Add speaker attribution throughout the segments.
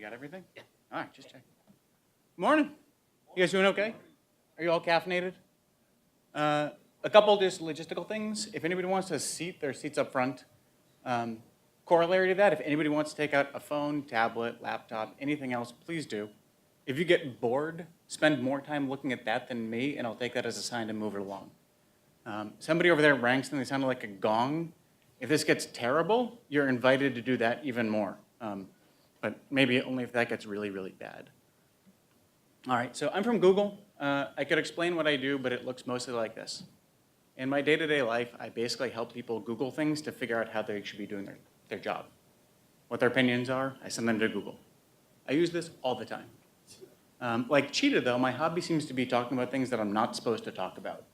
Speaker 1: You got everything? Yeah. All right, just check. Morning. You guys doing okay? Are you all caffeinated? A couple just logistical things. If anybody wants a seat, there are seats up front. Corollary to that, if anybody wants to take out a phone, tablet, laptop, anything else, please do. If you get bored, spend more time looking at that than me, and I'll take that as a sign to move it along. Somebody over there rang something that sounded like a gong. If this gets terrible, you're invited to do that even more. But maybe only if that gets really, really bad. All right, so I'm from Google. I could explain what I do, but it looks mostly like this. In my day-to-day life, I basically help people Google things to figure out how they should be doing their job. What their opinions are, I send them to Google. I use this all the time. Like Cheetah, though, my hobby seems to be talking about things that I'm not supposed to talk about.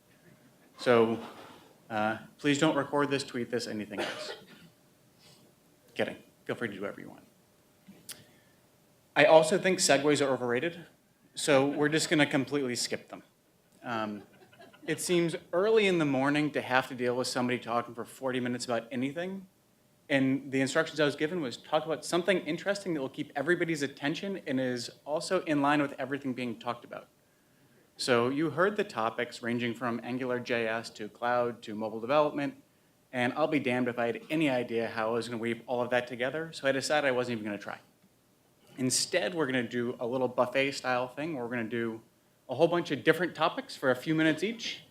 Speaker 1: So please don't record this, tweet this, anything else. Kidding. Feel free to do whatever you want. I also think segues are overrated, so we're just going to completely skip them. It seems early in the morning to have to deal with somebody talking for 40 minutes about anything, and the instructions I was given was talk about something interesting that will keep everybody's attention and is also in line with everything being talked about. So you heard the topics ranging from AngularJS to cloud to mobile development, and I'll be damned if I had any idea how I was going to weave all of that together, so I decided I wasn't even going to try. Instead, we're going to do a little buffet-style thing where we're going to do a whole bunch of different topics for a few minutes each,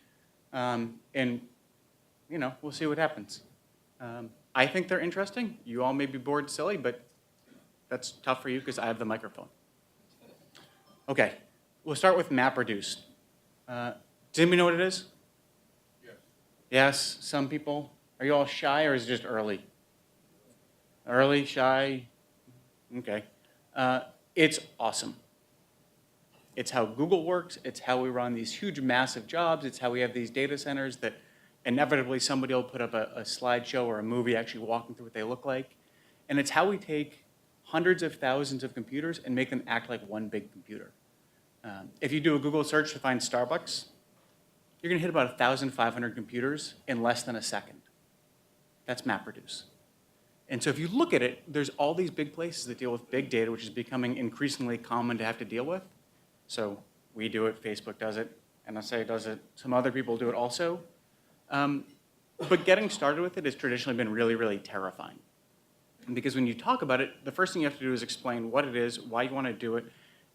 Speaker 1: and we'll see what happens. I think they're interesting. You all may be bored silly, but that's tough for you because I have the microphone. Okay, we'll start with MapReduce. Does anybody know what it is? Yes. Yes, some people. Are you all shy or is it just early? Early, shy? Okay. It's awesome. It's how Google works. It's how we run these huge, massive jobs. It's how we have these data centers that inevitably somebody will put up a slideshow or a movie actually walking through what they look like. And it's how we take hundreds of thousands of computers and make them act like one big computer. If you do a Google search to find Starbucks, you're going to hit about 1,500 computers in less than a second. That's MapReduce. And so if you look at it, there's all these big places that deal with big data, which is becoming increasingly common to have to deal with. So we do it, Facebook does it, NSA does it, some other people do it also. But getting started with it has traditionally been really, really terrifying. Because when you talk about it, the first thing you have to do is explain what it is, why you want to do it,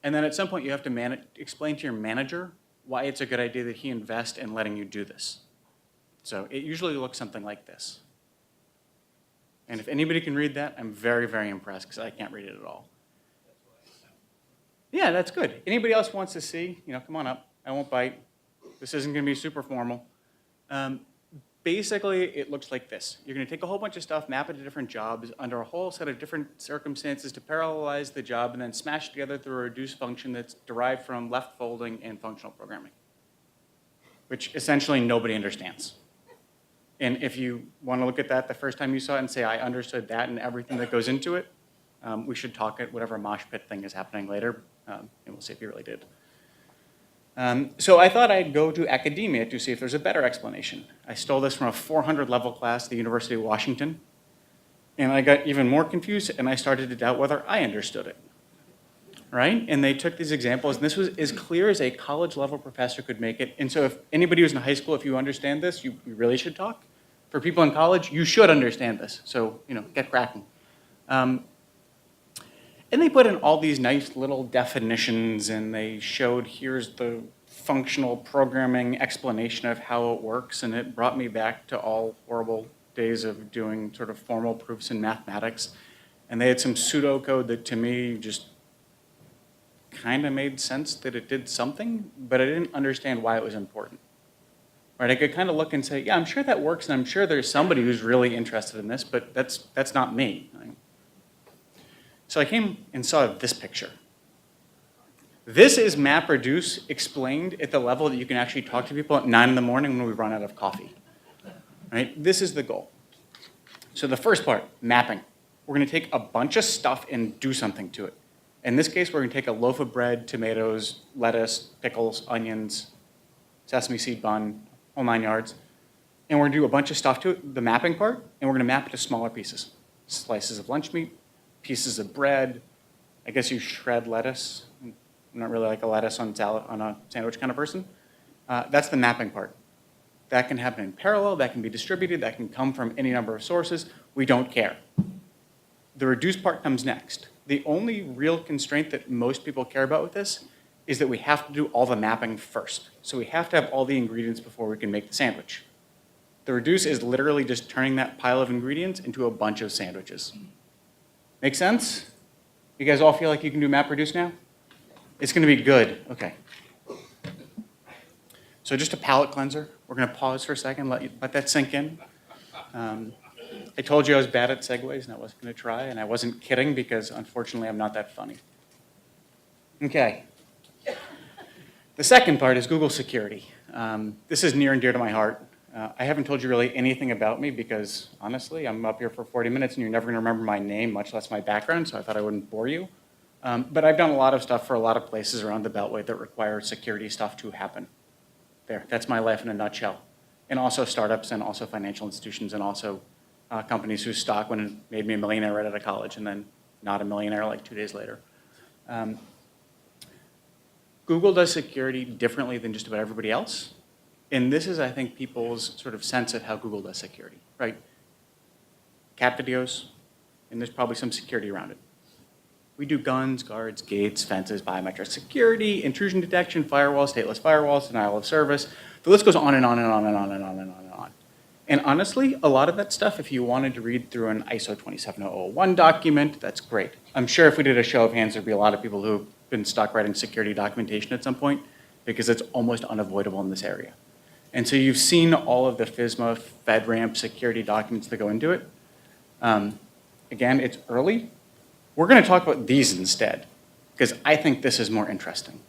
Speaker 1: and then at some point you have to explain to your manager why it's a good idea that he invest in letting you do this. So it usually looks something like this. And if anybody can read that, I'm very, very impressed because I can't read it at all. Yeah, that's good. Anybody else wants to see, come on up. I won't bite. This isn't going to be super formal. Basically, it looks like this. You're going to take a whole bunch of stuff, map it to different jobs under a whole set of different circumstances to parallelize the job, and then smash it together through a reduce function that's derived from left folding and functional programming, which essentially nobody understands. And if you want to look at that the first time you saw it and say, I understood that and everything that goes into it, we should talk at whatever mosh pit thing is happening later, and we'll see if you really did. So I thought I'd go to academia to see if there's a better explanation. I stole this from a 400 level class at the University of Washington, and I got even more confused, and I started to doubt whether I understood it. Right? And they took these examples, and this was as clear as a college level professor could make it. And so if anybody who's in high school, if you understand this, you really should talk. For people in college, you should understand this. So, get cracking. And they put in all these nice little definitions, and they showed here's the functional programming explanation of how it works, and it brought me back to all horrible days of doing sort of formal proofs in mathematics. And they had some pseudocode that to me just kind of made sense that it did something, but I didn't understand why it was important. Right? I could kind of look and say, yeah, I'm sure that works, and I'm sure there's somebody who's really interested in this, but that's not me. Right? So I came and saw this picture. This is MapReduce explained at the level that you can actually talk to people at 9 in the morning when we run out of coffee. Right? This is the goal. So the first part, mapping. We're going to take a bunch of stuff and do something to it. In this case, we're going to take a loaf of bread, tomatoes, lettuce, pickles, onions, sesame seed bun, whole 9 yards. And we're going to do a bunch of stuff to it, the mapping part, and we're going to map it to smaller pieces. Slices of lunch meat, pieces of bread, I guess you shred lettuce. I'm not really like a lettuce on salad, on a sandwich kind of person. That's the mapping part. That can happen in parallel, that can be distributed, that can come from any number of sources. We don't care. The reduce part comes next. The only real constraint that most people care about with this is that we have to do all the mapping first. So we have to have all the ingredients before we can make the sandwich. The reduce is literally just turning that pile of ingredients into a bunch of sandwiches. Make sense? You guys all feel like you can do MapReduce now? It's gonna be good, okay. So just a palate cleanser. We're gonna pause for a second, let that sink in. I told you I was bad at segues and I wasn't gonna try, and I wasn't kidding because unfortunately I'm not that funny. Okay. The second part is Google security. This is near and dear to my heart. I haven't told you really anything about me because honestly, I'm up here for 40 minutes and you're never gonna remember my name, much less my background, so I thought I wouldn't bore you. But I've done a lot of stuff for a lot of places around the Beltway that require security stuff to happen. There, that's my life in a nutshell. And also startups and also financial institutions and also companies whose stock went and made me a millionaire right out of college and then not a millionaire like 2 days later. Google does security differently than just about everybody else. And this is, I think, people's sort of sense of how Google does security, right? Cat videos, and there's probably some security around it. We do guns, guards, gates, fences, biometric security, intrusion detection, firewalls, stateless firewalls, denial of service. The list goes on and on and on and on and on and on and on. And honestly, a lot of that stuff, if you wanted to read through an ISO 27001 document, that's great. I'm sure if we did a show of hands, there'd be a lot of people who've been stuck writing security documentation at some point because it's almost unavoidable in this area. And so you've seen all of the FISMA, FedRAMP security documents that go into it. Again, it's early. We're gonna talk about these instead because I think this is more interesting.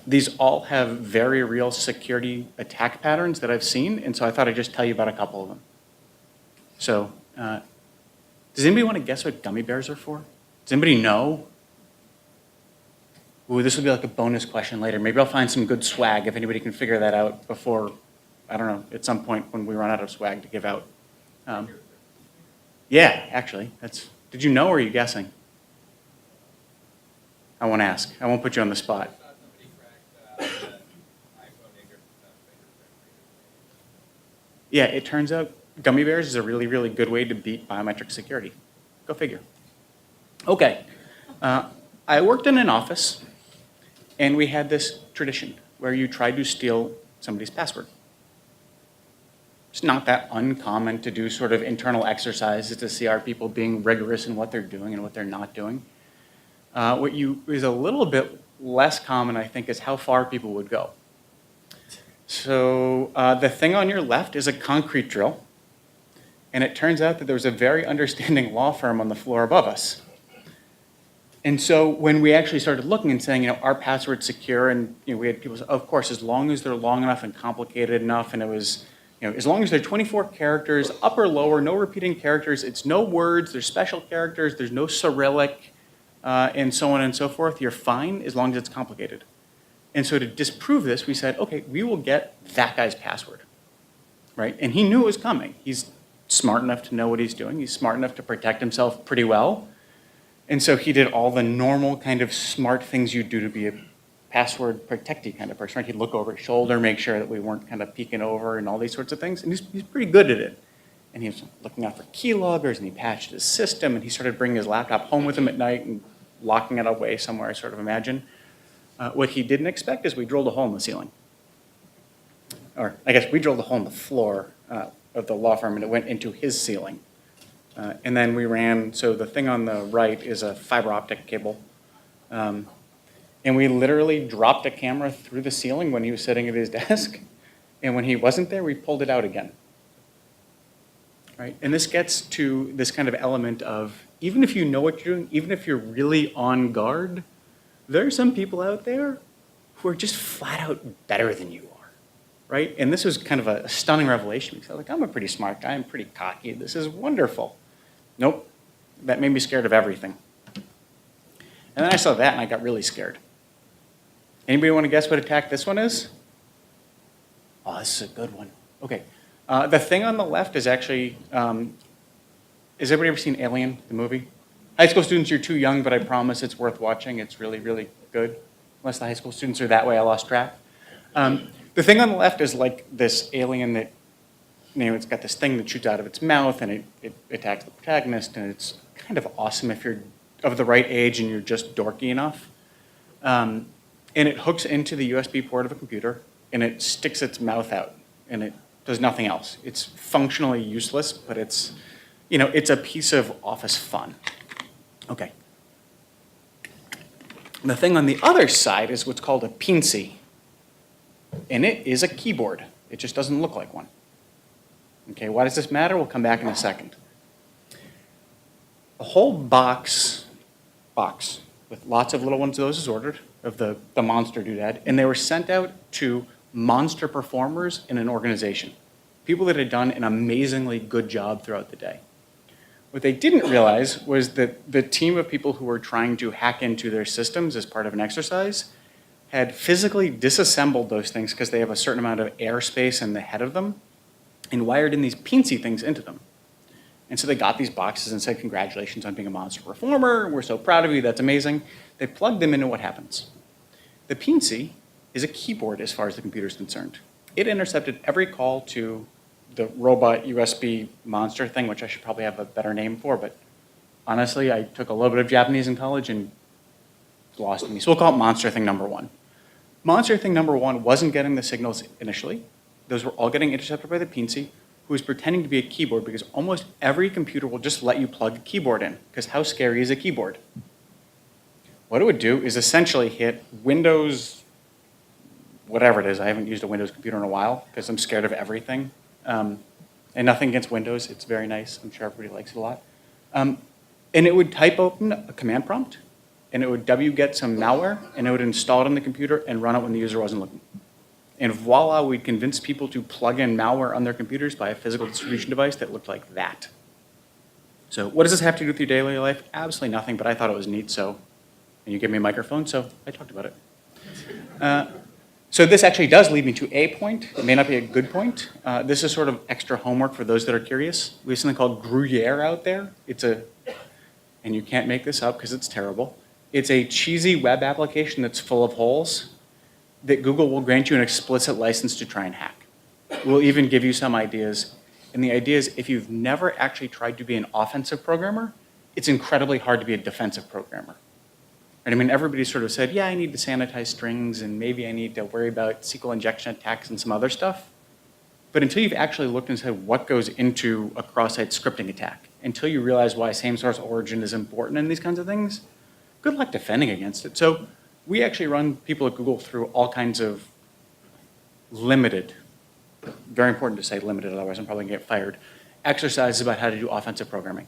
Speaker 1: These all have very real security attack patterns that I've seen, and so I thought I'd just tell you about a couple of them. So, does anybody want to guess what gummy bears are for? Does anybody know? Ooh, this will be like a bonus question later. Maybe I'll find some good swag if anybody can figure that out before, I don't know, at some point when we run out of swag to give out. Yeah, actually, did you know or are you guessing? I won't ask. I won't put you on the spot. Yeah, it turns out gummy bears is a really, really good way to beat biometric security. Go figure. Okay, I worked in an office and we had this tradition where you tried to steal somebody's password. It's not that uncommon to do sort of internal exercises to see are people being rigorous in what they're doing and what they're not doing. What is a little bit less common, I think, is how far people would go. So the thing on your left is a concrete drill. And it turns out that there was a very understanding law firm on the floor above us. And so when we actually started looking and saying, our password's secure, and we had people say, of course, as long as they're long enough and complicated enough, and it was, as long as they're 24 characters, up or lower, no repeating characters, it's no words, there's special characters, there's no Cyrillic, and so on and so forth, you're fine as long as it's complicated. And so to disprove this, we said, okay, we will get that guy's password, right? And he knew it was coming. He's smart enough to know what he's doing. He's smart enough to protect himself pretty well. And so he did all the normal kind of smart things you do to be a password protecty kind of person, right? He'd look over his shoulder, make sure that we weren't kind of peeking over and all these sorts of things. And he's pretty good at it. And he was looking out for keyloggers, and he patched his system, and he started bringing his laptop home with him at night and locking it away somewhere, I sort of imagine. What he didn't expect is we drilled a hole in the ceiling. Or I guess we drilled a hole in the floor of the law firm, and it went into his ceiling. And then we ran, so the thing on the right is a fiber optic cable. And we literally dropped a camera through the ceiling when he was sitting at his desk. And when he wasn't there, we pulled it out again. Right? And this gets to this kind of element of, even if you know what you're doing, even if you're really on guard, there are some people out there who are just flat out better than you are, right? And this was kind of a stunning revelation because I was like, I'm a pretty smart guy, I'm pretty cocky, this is wonderful. Nope, that made me scared of everything. And then I saw that and I got really scared. Anybody want to guess what attack this one is? Oh, this is a good one. Okay, the thing on the left is actually, has everybody ever seen Alien, the movie? High school students, you're too young, but I promise it's worth watching. It's really, really good. Unless the high school students are that way, I lost track. The thing on the left is like this alien that, it's got this thing that shoots out of its mouth and it attacks the protagonist, and it's kind of awesome if you're of the right age and you're just dorky enough. And it hooks into the USB port of a computer and it sticks its mouth out and it does nothing else. It's functionally useless, but it's, it's a piece of office fun. Okay. The thing on the other side is what's called a PC. And it is a keyboard. It just doesn't look like one. Okay, why does this matter? We'll come back in a second. A whole box with lots of little ones of those is ordered, of the monster doodad, and they were sent out to monster performers in an organization. People that had done an amazingly good job throughout the day. What they didn't realize was that the team of people who were trying to hack into their systems as part of an exercise had physically disassembled those things because they have a certain amount of airspace in the head of them and wired in these Peensy things into them. And so they got these boxes and said, congratulations on being a monster performer. We're so proud of you. That's amazing. They plugged them into what happens. The Peensy is a keyboard as far as the computer is concerned. It intercepted every call to the robot USB monster thing, which I should probably have a better name for, but honestly, I took a little bit of Japanese in college and lost me. So we'll call it monster thing number one. Monster thing number one wasn't getting the signals initially. Those were all getting intercepted by the Peensy, who was pretending to be a keyboard because almost every computer will just let you plug a keyboard in, because how scary is a keyboard? What it would do is essentially hit Windows, whatever it is. I haven't used a Windows computer in a while because I'm scared of everything. And nothing against Windows, it's very nice. I'm sure everybody likes it a lot. And it would type open a command prompt, and it would wget some malware, and it would install it on the computer and run it when the user wasn't looking. And voila, we'd convince people to plug in malware on their computers by a physical distribution device that looked like that. So what does this have to do with your daily life? Absolutely nothing, but I thought it was neat, so, and you gave me a microphone, so I talked about it. So this actually does lead me to a point. It may not be a good point. This is sort of extra homework for those that are curious. We have something called Gruyere out there. It's and you can't make this up because it's terrible. It's a cheesy web application that's full of holes that Google will grant you an explicit license to try and hack. We'll even give you some ideas. And the idea is if you've never actually tried to be an offensive programmer, it's incredibly hard to be a defensive programmer. And I mean, everybody sort of said, yeah, I need to sanitize strings and maybe I need to worry about SQL injection attacks and some other stuff. But until you've actually looked and said what goes into a cross-site scripting attack, until you realize why same-source origin is important in these kinds of things, good luck defending against it. So we actually run people at Google through all kinds of limited, very important to say limited, otherwise I'm probably gonna get fired, exercises about how to do offensive programming.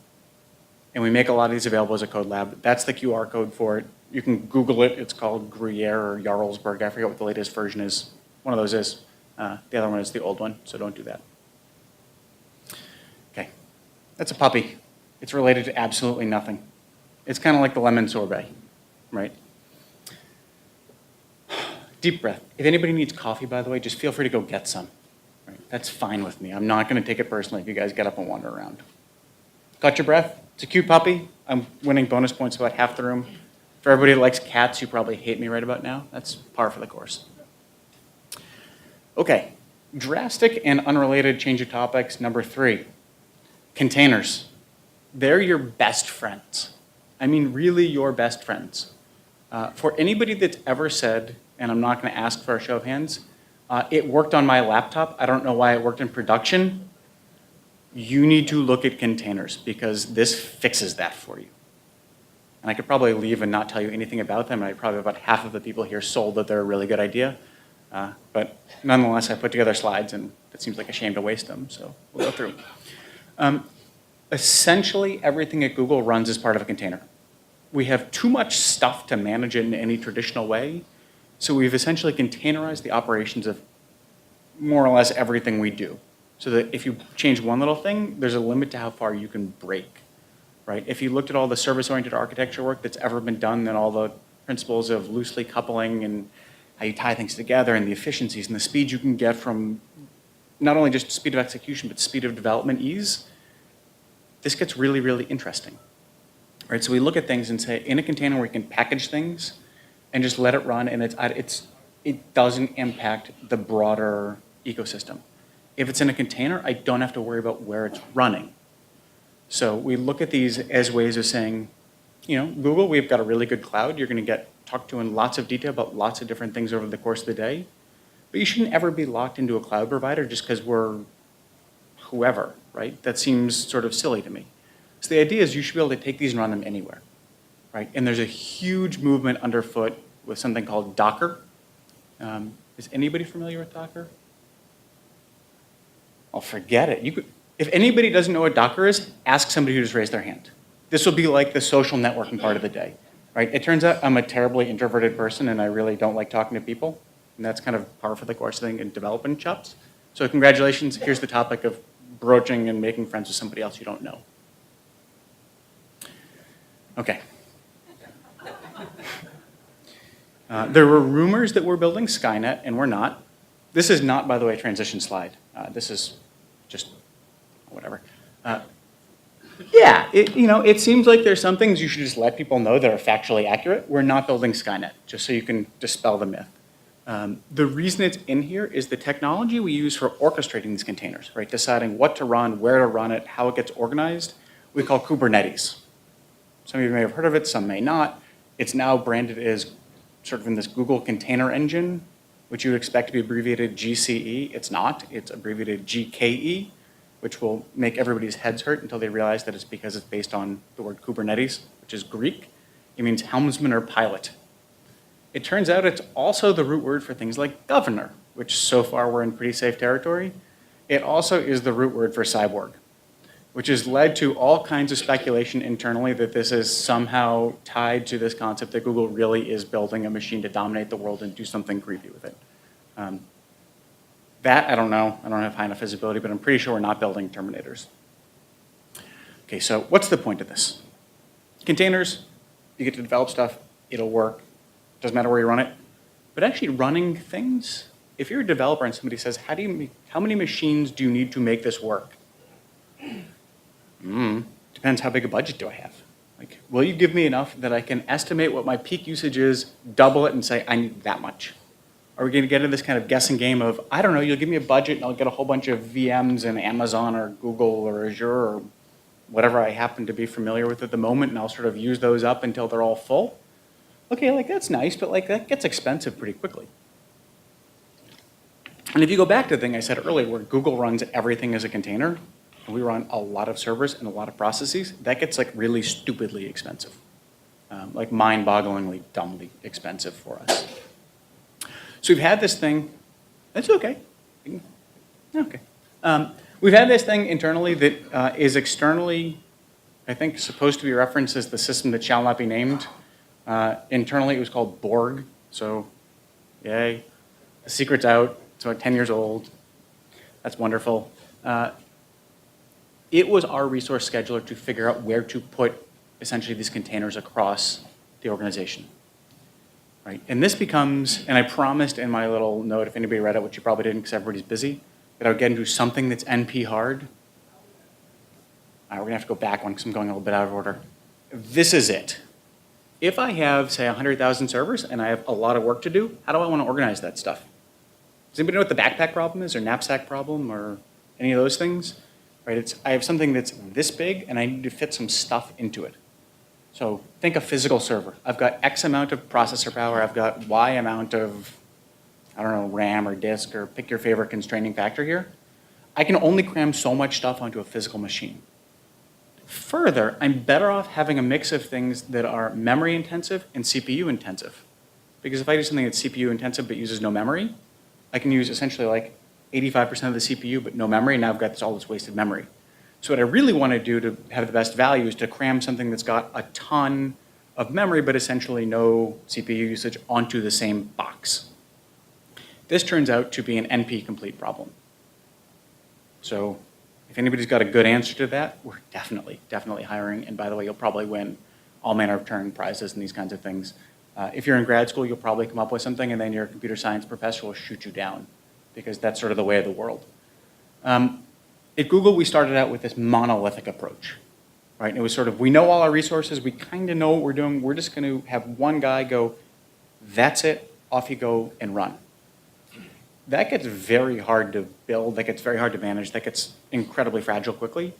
Speaker 1: And we make a lot of these available as a code lab. That's the QR code for it. You can Google it. It's called Gruyere or Jarlsberg. I forget what the latest version is. One of those is. The other one is the old one, so don't do that. Okay, that's a puppy. It's related to absolutely nothing. It's kind of like the lemon sorbet, right? Deep breath. If anybody needs coffee, by the way, just feel free to go get some. Right? That's fine with me. I'm not going to take it personally if you guys get up and wander around. Got your breath? It's a cute puppy. I'm winning bonus points about half the room. For everybody that likes cats, you probably hate me right about now. That's par for the course. Okay, drastic and unrelated change of topics. Number 3, containers. They're your best friends. I mean, really your best friends. For anybody that's ever said, and I'm not going to ask for a show of hands, it worked on my laptop. I don't know why it worked in production. You need to look at containers because this fixes that for you. And I could probably leave and not tell you anything about them. And probably about half of the people here sold that they're a really good idea. But nonetheless, I put together slides, and it seems like a shame to waste them. So we'll go through. Essentially, everything at Google runs as part of a container. We have too much stuff to manage it in any traditional way. So we've essentially containerized the operations of more or less everything we do. So that if you change one little thing, there's a limit to how far you can break. Right? If you looked at all the service-oriented architecture work that's ever been done, then all the principles of loosely coupling and how you tie things together and the efficiencies and the speed you can get from not only just speed of execution, but speed of development ease, this gets really, really interesting. right? So we look at things and say, in a container where you can package things and just let it run, and it doesn't impact the broader ecosystem. If it's in a container, I don't have to worry about where it's running. So we look at these as ways of saying, you know, Google, we've got a really good cloud. You're going to get talked to in lots of detail about lots of different things over the course of the day. But you shouldn't ever be locked into a cloud provider just because we're whoever, right? That seems sort of silly to me. So the idea is you should be able to take these and run them anywhere, right? And there's a huge movement underfoot with something called Docker. Is anybody familiar with Docker? Oh, forget it. If anybody doesn't know what Docker is, ask somebody who just raised their hand. This will be like the social networking part of the day, right? It turns out I'm a terribly introverted person and I really don't like talking to people. And that's kind of par for the course thing in development shops. So congratulations, here's the topic of broaching and making friends with somebody else you don't know. Okay. There were rumors that we're building Skynet, and we're not. This is not, by the way, a transition slide. This is just whatever. Yeah, it seems like there's some things you should just let people know that are factually accurate. We're not building Skynet, just so you can dispel the myth. The reason it's in here is the technology we use for orchestrating these containers, right? Deciding what to run, where to run it, how it gets organized, we call Kubernetes. Some of you may have heard of it, some may not. It's now branded as sort of in this Google container engine, which you would expect to be abbreviated GCE. It's not, it's abbreviated GKE, which will make everybody's heads hurt until they realize that it's because it's based on the word Kubernetes, which is Greek. It means helmsman or pilot. It turns out it's also the root word for things like governor, which so far we're in pretty safe territory. It also is the root word for cyborg, which has led to all kinds of speculation internally that this is somehow tied to this concept that Google really is building a machine to dominate the world and do something creepy with it. That, I don't know. I don't have high enough visibility, but I'm pretty sure we're not building Terminators. Okay, so what's the point of this? Containers, you get to develop stuff, it'll work. Doesn't matter where you run it. But actually running things, if you're a developer and somebody says, how many machines do you need to make this work? Depends how big a budget do I have. Like, will you give me enough that I can estimate what my peak usage is, double it, and say, I need that much? Are we going to get into this kind of guessing game of, I don't know, you'll give me a budget and I'll get a whole bunch of VMs in Amazon or Google or Azure or whatever I happen to be familiar with at the moment, and I'll sort of use those up until they're all full? Okay, like that's nice, but like that gets expensive pretty quickly. And if you go back to the thing I said earlier where Google runs everything as a container, and we run a lot of servers and a lot of processes, that gets like really stupidly expensive. Like mind-bogglingly, dumbly expensive for us. So we've had this thing, that's okay. Okay. We've had this thing internally that is externally, I think, supposed to be referenced as the system that shall not be named. Internally, it was called Borg, so yay. The secret's out, it's about 10 years old. That's wonderful. It was our resource scheduler to figure out where to put essentially these containers across the organization. Right? And this becomes, and I promised in my little note, if anybody read it, which you probably didn't because everybody's busy, that I would get into something that's NP hard. We're gonna have to go back one because I'm going a little bit out of order. This is it. If I have, say, 100,000 servers and I have a lot of work to do, how do I want to organize that stuff? Does anybody know what the backpack problem is or knapsack problem or any of those things? Right? I have something that's this big and I need to fit some stuff into it. So think a physical server. I've got X amount of processor power. I've got Y amount of, I don't know, RAM or disk or pick your favorite constraining factor here. I can only cram so much stuff onto a physical machine. Further, I'm better off having a mix of things that are memory intensive and CPU intensive. Because if I do something that's CPU intensive but uses no memory, I can use essentially like 85% of the CPU but no memory, and now I've got all this wasted memory. So what I really want to do to have the best value is to cram something that's got a ton of memory but essentially no CPU usage onto the same box. This turns out to be an NP-complete problem. So if anybody's got a good answer to that, we're definitely hiring. And by the way, you'll probably win all manner of Turing prizes and these kinds of things. If you're in grad school, you'll probably come up with something and then your computer science professor will shoot you down because that's sort of the way of the world. At Google, we started out with this monolithic approach. right? And it was sort of, we know all our resources, we kind of know what we're doing, we're just going to have one guy go, that's it, off you go and run. That gets very hard to build, that gets very hard to manage, that gets incredibly fragile quickly.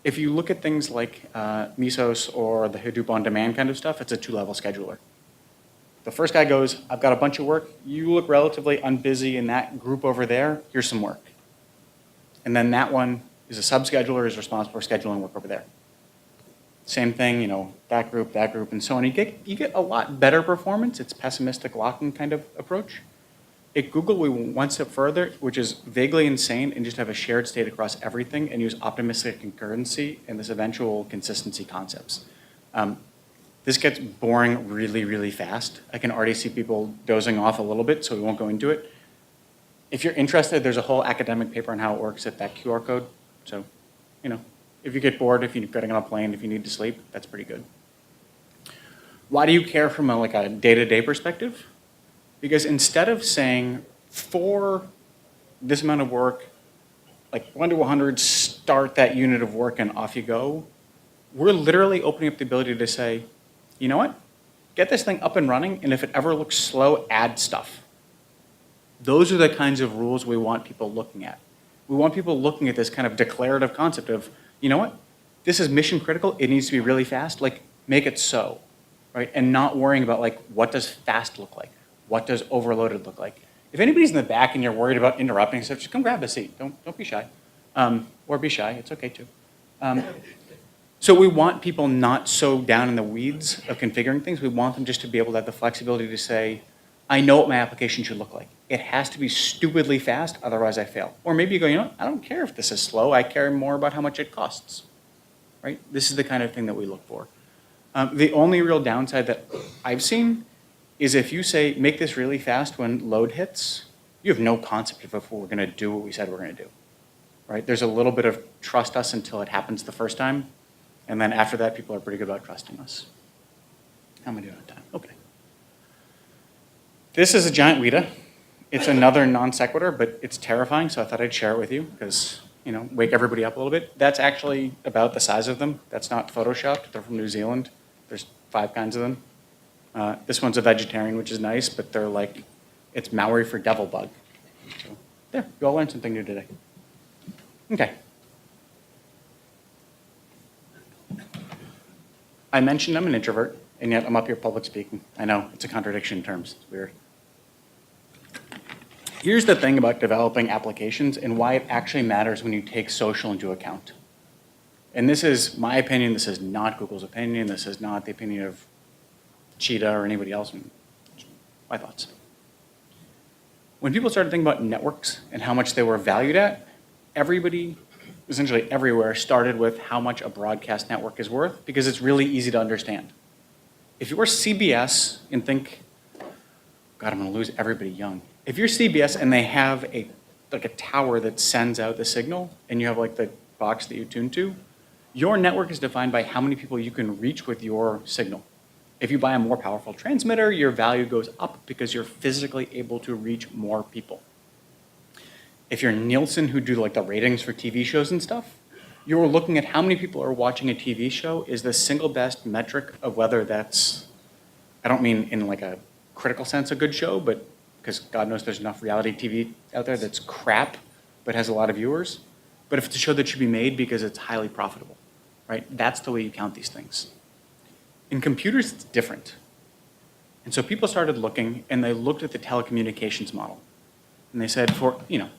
Speaker 1: If you look at things like Mesos or the Hadoop on-demand kind of stuff, it's a two-level scheduler. The first guy goes, I've got a bunch of work, you look relatively unbusy in that group over there, here's some work. And then that one is a sub-scheduler, is responsible for scheduling work over there. Same thing, you know, that group, and so on. You get a lot better performance. It's pessimistic locking kind of approach. At Google, we went one step further, which is vaguely insane, and just have a shared state across everything and use optimistic concurrency and this eventual consistency concepts. This gets boring really, really fast. I can already see people dozing off a little bit, so we won't go into it. If you're interested, there's a whole academic paper on how it works at that QR code. So, you know, if you get bored, if you're getting on a plane, if you need to sleep, that's pretty good. Why do you care from like a day-to-day perspective? Because instead of saying, for this amount of work, like 1 to 100, start that unit of work and off you go, we're literally opening up the ability to say, you know what? Get this thing up and running, and if it ever looks slow, add stuff. Those are the kinds of rules we want people looking at. We want people looking at this kind of declarative concept of, you know what? This is mission critical, it needs to be really fast, like make it so, right? And not worrying about like, what does fast look like? What does overloaded look like? If anybody's in the back and you're worried about interrupting stuff, just come grab a seat, don't be shy. Or be shy, it's okay too. So we want people not so down in the weeds of configuring things. We want them just to be able to have the flexibility to say, I know what my application should look like. It has to be stupidly fast, otherwise I fail. Or maybe you go, you know what? I don't care if this is slow. I care more about how much it costs, right? This is the kind of thing that we look for. The only real downside that I've seen is if you say, make this really fast when load hits, you have no concept of if we're gonna do what we said we're gonna do, right? There's a little bit of trust us until it happens the first time. And then after that, people are pretty good about trusting us. How am I doing on time? Okay. This is a giant WIDA. It's another non sequitur, but it's terrifying, so I thought I'd share it with you because, you know, wake everybody up a little bit. That's actually about the size of them. That's not photoshopped. They're from New Zealand. There's 5 kinds of them. This one's a vegetarian, which is nice, but they're like, it's Maori for devil bug. So there, you all learned something new today. Okay. I mentioned I'm an introvert, and yet I'm up here public speaking. I know, it's a contradiction in terms, it's weird. Here's the thing about developing applications and why it actually matters when you take social into account. And this is my opinion, this is not Google's opinion, this is not the opinion of Cheetah or anybody else, my thoughts. When people started thinking about networks and how much they were valued at, everybody, essentially everywhere, started with how much a broadcast network is worth because it's really easy to understand. If you're CBS and think, God, I'm gonna lose everybody young. If you're CBS and they have a tower that sends out the signal and you have like the box that you tune to, your network is defined by how many people you can reach with your signal. If you buy a more powerful transmitter, your value goes up because you're physically able to reach more people. If you're Nielsen, who do like the ratings for TV shows and stuff, you're looking at how many people are watching a TV show is the single best metric of whether that's, I don't mean in like a critical sense a good show, but because God knows there's enough reality TV out there that's crap, but has a lot of viewers. But if it's a show that should be made because it's highly profitable, right? That's the way you count these things. In computers, it's different. And so people started looking, and they looked at the telecommunications model. And they said for, you know,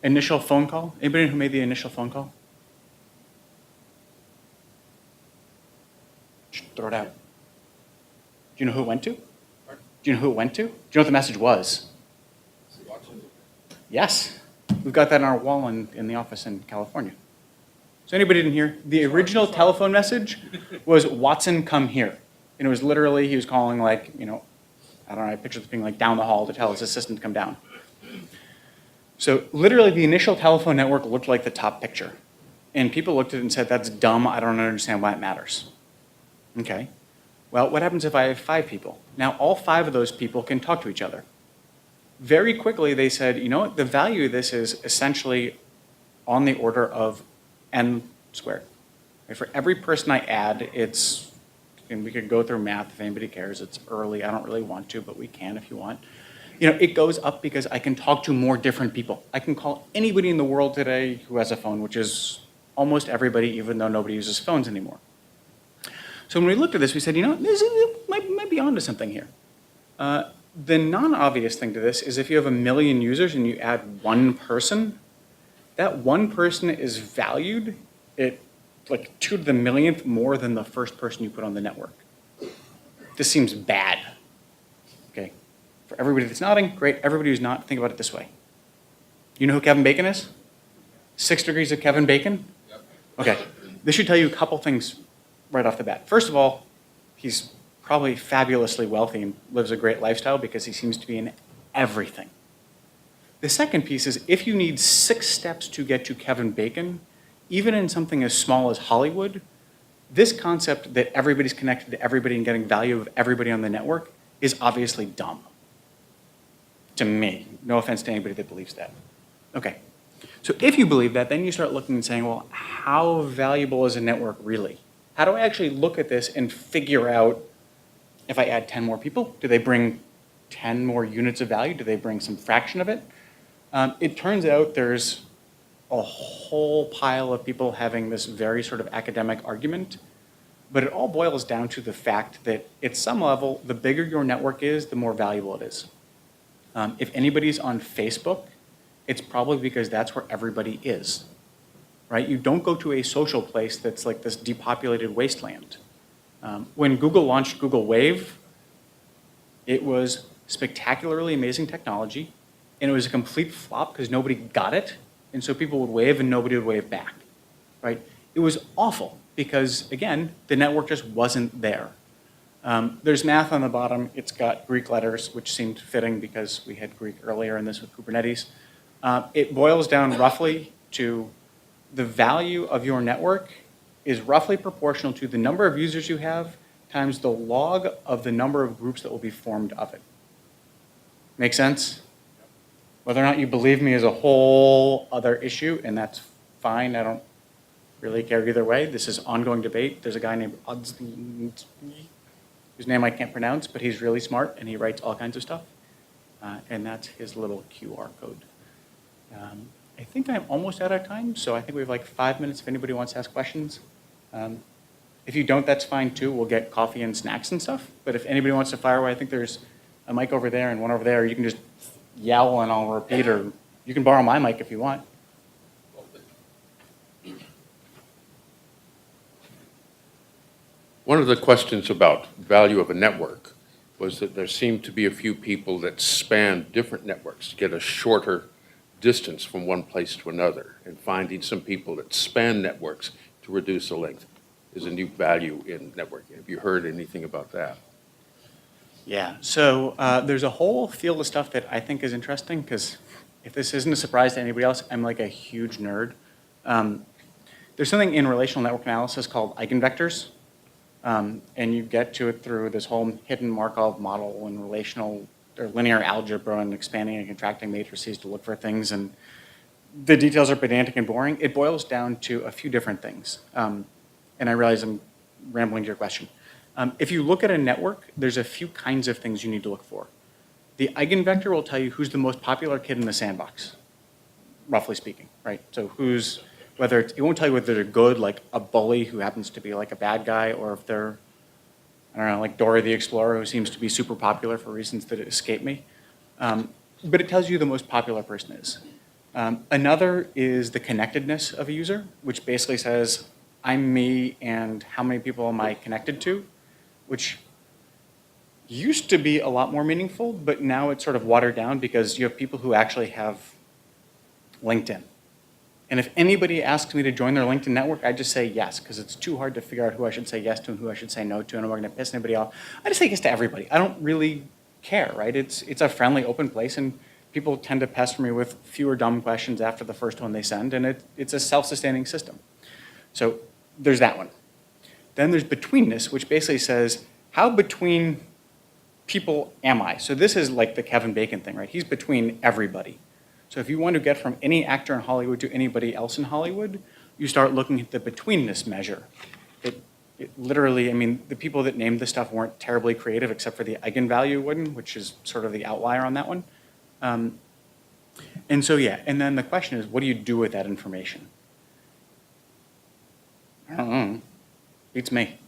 Speaker 1: initial phone call. Anybody who made the initial phone call? Throw it out. Do you know who it went to? Do you know who it went to? Do you know what the message was? Yes. We've got that on our wall in the office in California. So anybody didn't hear? The original telephone message was, Watson, come here. And it was literally, he was calling like, you know, I don't know, I picture this being like down the hall to tell his assistant to come down. So literally the initial telephone network looked like the top picture. And people looked at it and said, that's dumb, I don't understand why it matters. Okay, well, what happens if I have 5 people? Now all 5 of those people can talk to each other. Very quickly they said, you know what, the value of this is essentially on the order of n squared. Right? For every person I add, and we could go through math if anybody cares. It's early. I don't really want to, but we can if you want. It goes up because I can talk to more different people. I can call anybody in the world today who has a phone, which is almost everybody, even though nobody uses phones anymore. So when we looked at this, we said, this might be onto something here. The non-obvious thing to this is if you have 1 million users and you add one person, that one person is valued at like 2 to the millionth more than the first person you put on the network. This seems bad. Okay. For everybody that's nodding, great. Everybody who's not, think about it this way. You know who Kevin Bacon is? 6 Degrees of Kevin Bacon? Yep. Okay. This should tell you a couple things right off the bat. First of all, he's probably fabulously wealthy and lives a great lifestyle because he seems to be in everything. The second piece is if you need 6 steps to get to Kevin Bacon, even in something as small as Hollywood, this concept that everybody's connected to everybody and getting value of everybody on the network is obviously dumb. To me. No offense to anybody that believes that. Okay. So if you believe that, then you start looking and saying, well, how valuable is a network really? How do I actually look at this and figure out if I add 10 more people, do they bring 10 more units of value? Do they bring some fraction of it? It turns out there's a whole pile of people having this very sort of academic argument, but it all boils down to the fact that at some level, the bigger your network is, the more valuable it is. If anybody's on Facebook, it's probably because that's where everybody is, right? You don't go to a social place that's like this depopulated wasteland. When Google launched Google Wave, it was spectacularly amazing technology, and it was a complete flop because nobody got it, and so people would wave and nobody would wave back, right? It was awful because, again, the network just wasn't there. There's math on the bottom. It's got Greek letters, which seemed fitting because we had Greek earlier in this with Kubernetes. It boils down roughly to the value of your network is roughly proportional to the number of users you have times the log of the number of groups that will be formed of it. Make sense? Whether or not you believe me is a whole other issue, and that's fine. I don't really care either way. This is ongoing debate. There's a guy named whose name I can't pronounce, but he's really smart, and he writes all kinds of stuff. And that's his little QR code. I think I'm almost out of time, so I think we have like 5 minutes if anybody wants to ask questions. If you don't, that's fine too. We'll get coffee and snacks and stuff. But if anybody wants to fire away, I think there's a mic over there and one over there. You can just yell and I'll repeat, or you can borrow my mic if you want.
Speaker 2: One of the questions about value of a network was that there seemed to be a few people that span different networks to get a shorter distance from one place to another, and finding some people that span networks to reduce the length is a new value in networking. Have you heard anything about that?
Speaker 1: Yeah, so there's a whole field of stuff that I think is interesting because if this isn't a surprise to anybody else, I'm like a huge nerd. There's something in relational network analysis called eigenvectors, and you get to it through this whole hidden Markov model and relational or linear algebra and expanding and contracting matrices to look for things, and the details are pedantic and boring. It boils down to a few different things, and I realize I'm rambling to your question. If you look at a network, there's a few kinds of things you need to look for. The eigenvector will tell you who's the most popular kid in the sandbox, roughly speaking, right? So it won't tell you whether they're good, like a bully who happens to be like a bad guy, or if they're, I don't know, like Dora the Explorer who seems to be super popular for reasons that escape me. But it tells you the most popular person is. Another is the connectedness of a user, which basically says, I'm me and how many people am I connected to, which used to be a lot more meaningful, but now it's sort of watered down because you have people who actually have LinkedIn. And if anybody asks me to join their LinkedIn network, I just say yes, because it's too hard to figure out who I should say yes to and who I should say no to, and I'm not going to piss anybody off. I just say yes to everybody. I don't really care, right? It's a friendly, open place, and people tend to pester me with fewer dumb questions after the first one they send, and it's a self-sustaining system. So there's that one. Then there's betweenness, which basically says, how between people am I? So this is like the Kevin Bacon thing, right? He's between everybody. So if you want to get from any actor in Hollywood to anybody else in Hollywood, you start looking at the betweenness measure. It literally, I mean, the people that named this stuff weren't terribly creative except for the eigenvalue one, which is sort of the outlier on that one. And so, yeah, and then the question is, what do you do with that information? I don't know. Beats me.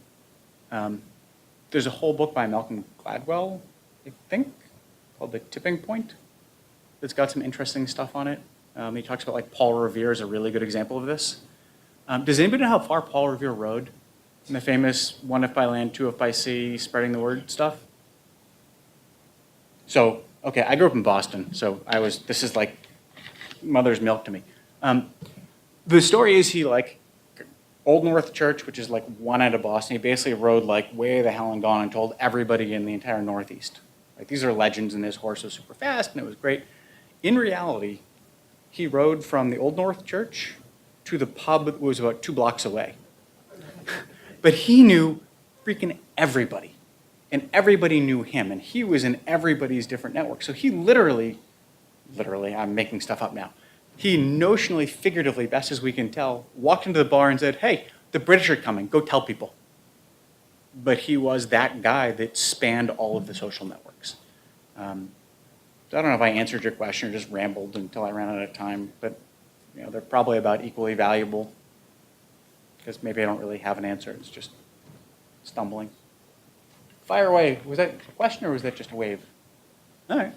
Speaker 1: There's a whole book by Malcolm Gladwell, I think, called The Tipping Point, that's got some interesting stuff on it. He talks about, like, Paul Revere is a really good example of this. Does anybody know how far Paul Revere rode in the famous 1 if by land, 2 if by sea, spreading the word stuff? So, okay, I grew up in Boston, so this is like mother's milk to me. The story is he, like, Old North Church, which is like one end of Boston, he basically rode like way the hell and gone and told everybody in the entire Northeast. Like, these are legends, and his horse was super fast and it was great. In reality, he rode from the Old North Church to the pub that was about 2 blocks away. But he knew freaking everybody, and everybody knew him, and he was in everybody's different networks. So he literally, I'm making stuff up now, he notionally, figuratively, best as we can tell, walked into the bar and said, hey, the British are coming, go tell people. But he was that guy that spanned all of the social networks. So I don't know if I answered your question or just rambled until I ran out of time, but they're probably about equally valuable, because maybe I don't really have an answer, it's just stumbling. Fire away. Was that a question or was that just a wave? All right.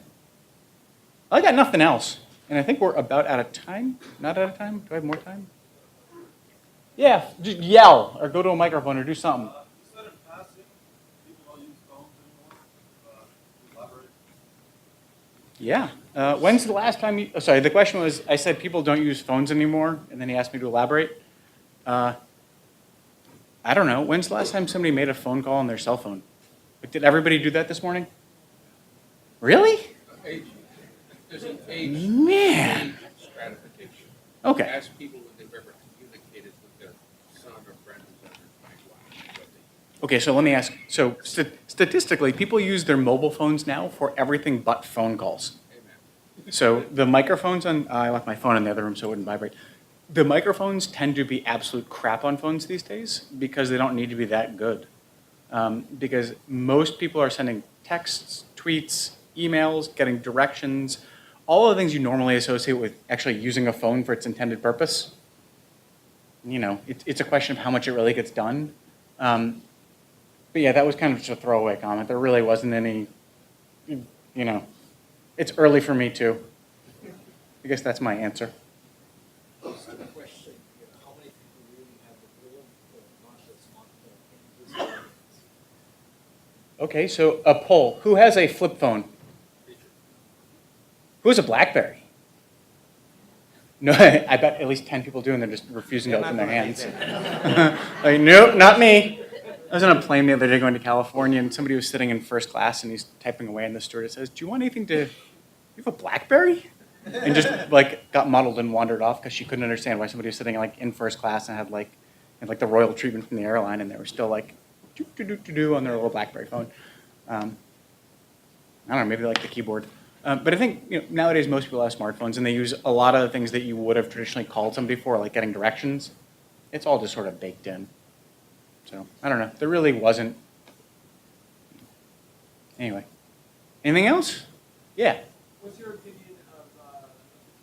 Speaker 1: I got nothing else. And I think we're about out of time. Not out of time? Do I have more time? Yeah, just yell or go to a microphone or do something.
Speaker 3: Instead of passing, people don't use phones anymore.
Speaker 1: Yeah. When's the last time you, sorry, the question was, I said people don't use phones anymore, and then he asked me to elaborate. I don't know. When's the last time somebody made a phone call on their cell phone? Like, did everybody do that this morning? Really?
Speaker 2: There's an age
Speaker 1: Man.
Speaker 2: stratification.
Speaker 1: Okay.
Speaker 2: Ask people if they've ever communicated with their son or friend who's under 21.
Speaker 1: Okay, so let me ask. So statistically, people use their mobile phones now for everything but phone calls.
Speaker 2: Amen.
Speaker 1: So the microphones on, I left my phone in the other room so it wouldn't vibrate. The microphones tend to be absolute crap on phones these days because they don't need to be that good. Because most people are sending texts, tweets, emails, getting directions, all of the things you normally associate with actually using a phone for its intended purpose. It's a question of how much it really gets done. But yeah, that was kind of just a throwaway comment. There really wasn't any, it's early for me too. I guess that's my answer.
Speaker 4: Just a question, how many people really have the old phone, not the smartphone?
Speaker 1: Okay, so a poll. Who has a flip phone? Who has a BlackBerry? No, I bet at least 10 people do, and they're just refusing to open their hands. Like, nope, not me. I was on a plane the other day going to California, and somebody was sitting in first class, and he's typing away, and the stewardess says, "Do you want anything to? You have a BlackBerry?" And just like got muddled and wandered off because she couldn't understand why somebody was sitting like in first class and had like the royal treatment from the airline, and they were still like do on their little BlackBerry phone. I don't know, maybe they like the keyboard. But I think nowadays most people have smartphones, and they use a lot of the things that you would have traditionally called somebody for, like getting directions. It's all just sort of baked in. So I don't know. There really wasn't. Anyway, anything else? Yeah.
Speaker 5: What's your opinion of the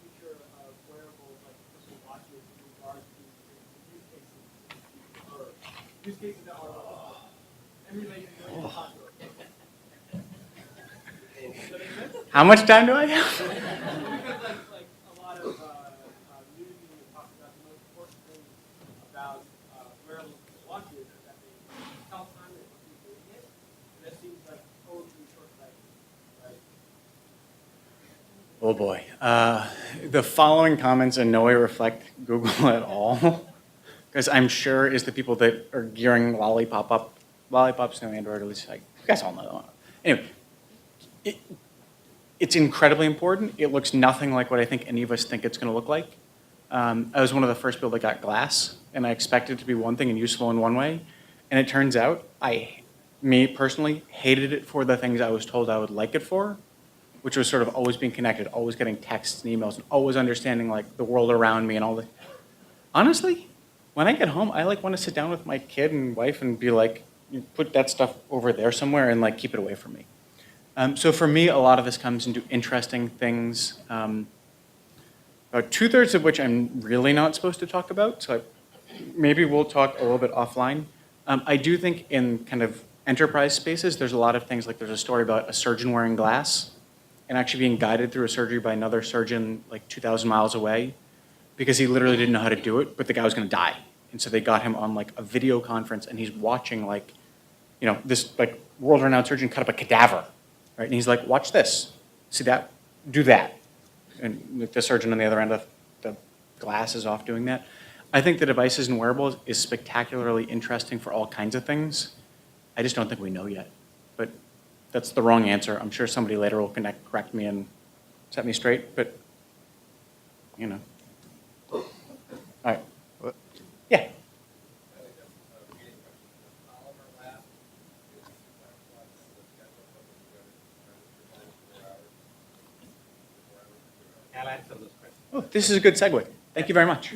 Speaker 5: future of wearables like personal watches in regards to use cases that are emulating the hospital?
Speaker 1: How much time do I have?
Speaker 5: Because like a lot of news media talks about the most important thing about wearables and watches is that they tell time that you're doing it, and that seems like totally short-sighted, right?
Speaker 1: Oh boy. The following comments in no way reflect Google at all, because I'm sure is the people that are gearing lollipops to Android, at least like you guys all know that. Anyway, it's incredibly important. It looks nothing like what I think any of us think it's going to look like. I was one of the first people that got glass, and I expected it to be one thing and useful in one way, and it turns out me personally, hated it for the things I was told I would like it for, which was sort of always being connected, always getting texts and emails, and always understanding like the world around me and all the. Honestly, when I get home, I like want to sit down with my kid and wife and be like, you put that stuff over there somewhere and like keep it away from me. So for me, a lot of this comes into interesting things. About 2/3 of which I'm really not supposed to talk about. So maybe we'll talk a little bit offline. I do think in kind of enterprise spaces, there's a lot of things like there's a story about a surgeon wearing glass and actually being guided through a surgery by another surgeon like 2,000 miles away because he literally didn't know how to do it, but the guy was gonna die. And so they got him on like a video conference and he's watching like, you know, this like world-renowned surgeon cut up a cadaver, right? And he's like, watch this, see that, do that. And the surgeon on the other end of the glass is off doing that. I think the devices and wearables is spectacularly interesting for all kinds of things. I just don't think we know yet. But that's the wrong answer. I'm sure somebody later will correct me and set me straight, but you know. All right. Yeah.
Speaker 4: I'll answer those questions.
Speaker 1: Oh, this is a good segue. Thank you very much.